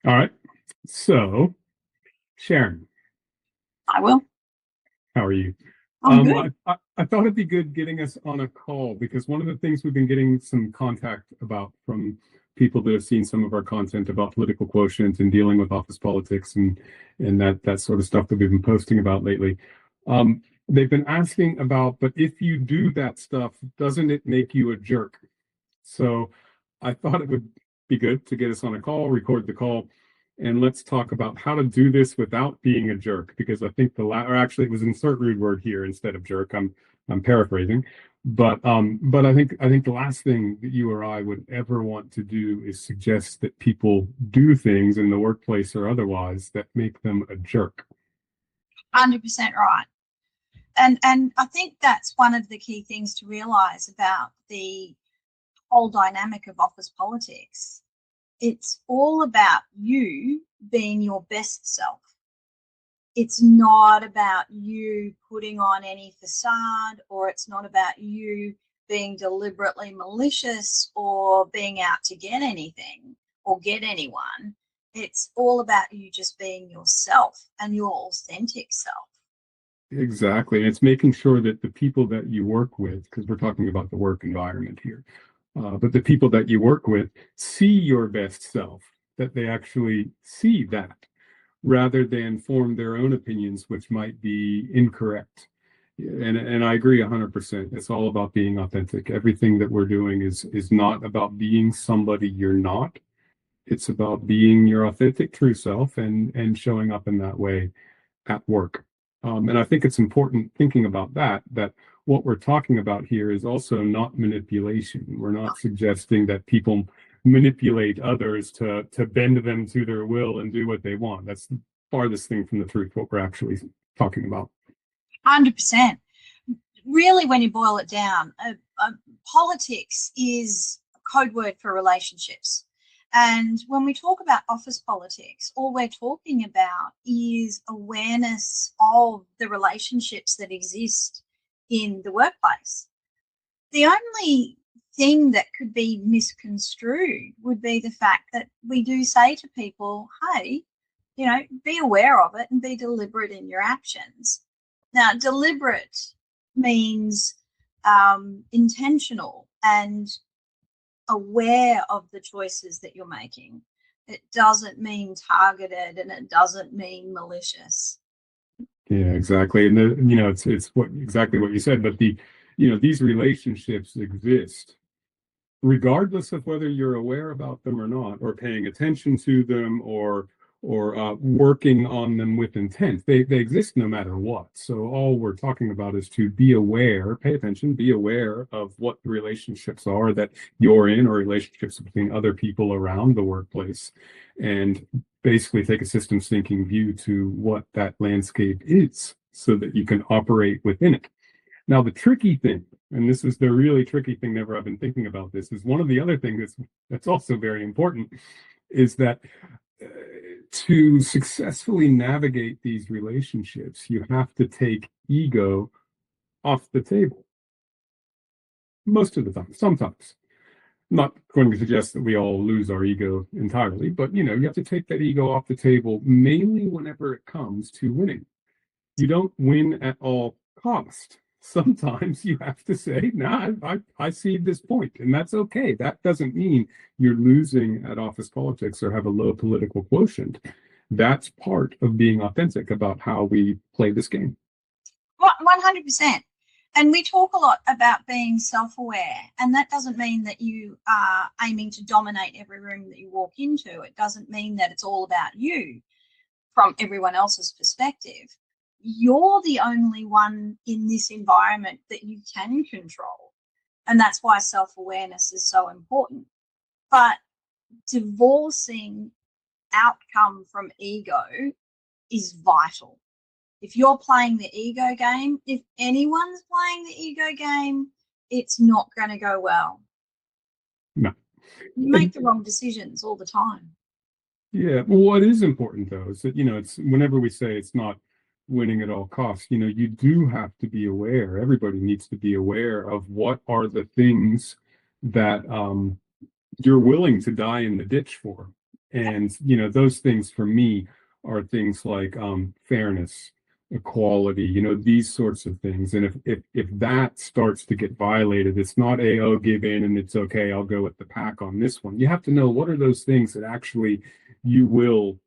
All right. So, Sharon, I will. how are you? I'm good. I thought it'd be good getting us on a call because one of the things we've been getting some contact about from people that have seen some of our content about political quotient and dealing with office politics and that sort of stuff that we've been posting about lately. They've been asking about, but if you do that stuff, doesn't it make you a jerk? So I thought it would be good to get us on a call, record the call, and let's talk about how to do this without being a jerk. Because I think or actually it was insert rude word here instead of jerk. I'm paraphrasing, but I think the last thing that you or I would ever want to do is suggest that people do things in the workplace or otherwise that make them a jerk. 100% right. And I think that's one of the key things to realize about the whole dynamic of office politics. It's all about you being your best self. It's not about you putting on any facade, or it's not about you being deliberately malicious or being out to get anything or get anyone. It's all about you just being yourself and your authentic self. Exactly. And it's making sure that the people that you work with, because we're talking about the work environment here, but the people that you work with see your best self, that they actually see that rather than form their own opinions, which might be incorrect. And I agree 100%. It's all about being authentic. Everything that we're doing is not about being somebody you're not. It's about being your authentic true self and showing up in that way at work. And I think it's important thinking about that what we're talking about here is also not manipulation. We're not suggesting that people manipulate others to bend them to their will and do what they want. That's the farthest thing from the truth, what we're actually talking about. 100%. Really, when you boil it down, politics is a code word for relationships. And when we talk about office politics, all we're talking about is awareness of the relationships that exist in the workplace. The only thing that could be misconstrued would be the fact that we do say to people, hey, be aware of it and be deliberate in your actions. Now, deliberate means intentional and aware of the choices that you're making. It doesn't mean targeted and it doesn't mean malicious. Yeah, exactly. And it's what exactly what you said, but these relationships exist regardless of whether you're aware about them or not, or paying attention to them, or working on them with intent. They exist no matter what. So all we're talking about is to be aware, pay attention, be aware of what the relationships are that you're in, or relationships between other people around the workplace, and basically take a systems thinking view to what that landscape is so that you can operate within it. Now, the tricky thing, and this is the really tricky thing, never I've been thinking about this, is one of the other things that's also very important is that uh, to successfully navigate these relationships, you have to take ego off the table most of the time. Sometimes. I'm not going to suggest that we all lose our ego entirely, but you have to take that ego off the table mainly whenever it comes to winning. You don't win at all cost. Sometimes you have to say, nah, I see this point, and that's okay. That doesn't mean you're losing at office politics or have a low political quotient. That's part of being authentic about how we play this game. 100%. And we talk a lot about being self-aware, and that doesn't mean that you are aiming to dominate every room that you walk into. It doesn't mean that it's all about you from everyone else's perspective. You're the only one in this environment that you can control. And that's why self-awareness is so important. But divorcing outcome from ego is vital. If you're playing the ego game, if anyone's playing the ego game, it's not going to go well. No. You make And the wrong decisions all the time. yeah, well, what is important though is that, it's whenever we say it's not winning at all costs, you do have to be aware. Everybody needs to be aware of what are the things that you're willing to die in the ditch for. And, you know, those things for me are things like fairness, equality, you know, these sorts of things. And if that starts to get violated, it's not a, oh, give in and it's okay, I'll go with the pack on this one. You have to know what are those things that actually you will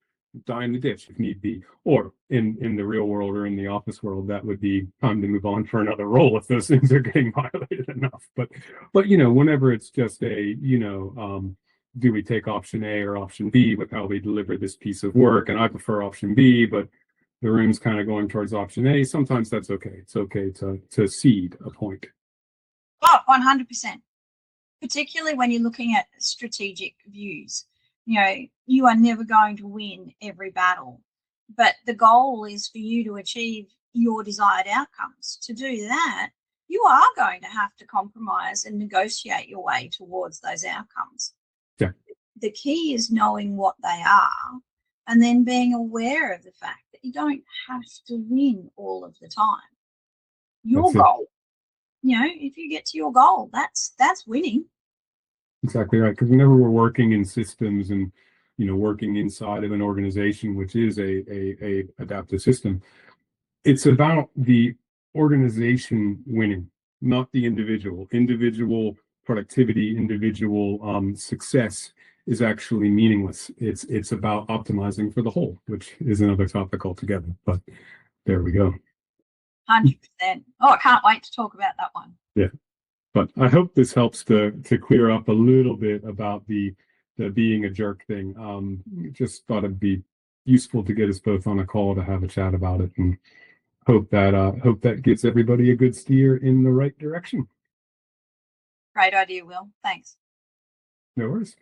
die in the ditch if need be. Or in the real world or in the office world, that would be time to move on for another role if those things are getting violated enough. But you know, whenever it's just a, you know, do we take option A or option B with how we deliver this piece of work? And I prefer option B, but the room's kind of going towards option A. Sometimes that's okay. It's okay to cede a point. Oh, 100%. Particularly when you're looking at strategic views. You know, you are never going to win every battle, but the goal is for you to achieve your desired outcomes. To do that, you are going to have to compromise and negotiate your way towards those outcomes. Yeah. The key is knowing what they are and then being aware of the fact that you don't have to win all of the time. Your goal, you know, if you get to your goal, that's winning. Exactly right. Because whenever we're working in systems and, you know, working inside of an organization, which is a adaptive system, it's about the organization winning, not the individual. Individual productivity, individual success is actually meaningless. It's about optimizing for the whole, which is another topic altogether. But there we go. 100%. Oh, I can't wait to talk about that one. Yeah. But I hope this helps to clear up a little bit about the being a jerk thing. Just thought it'd be useful to get us both on a call to have a chat about it, and hope that gives everybody a good steer in the right direction. Great idea, Will. Thanks. No worries.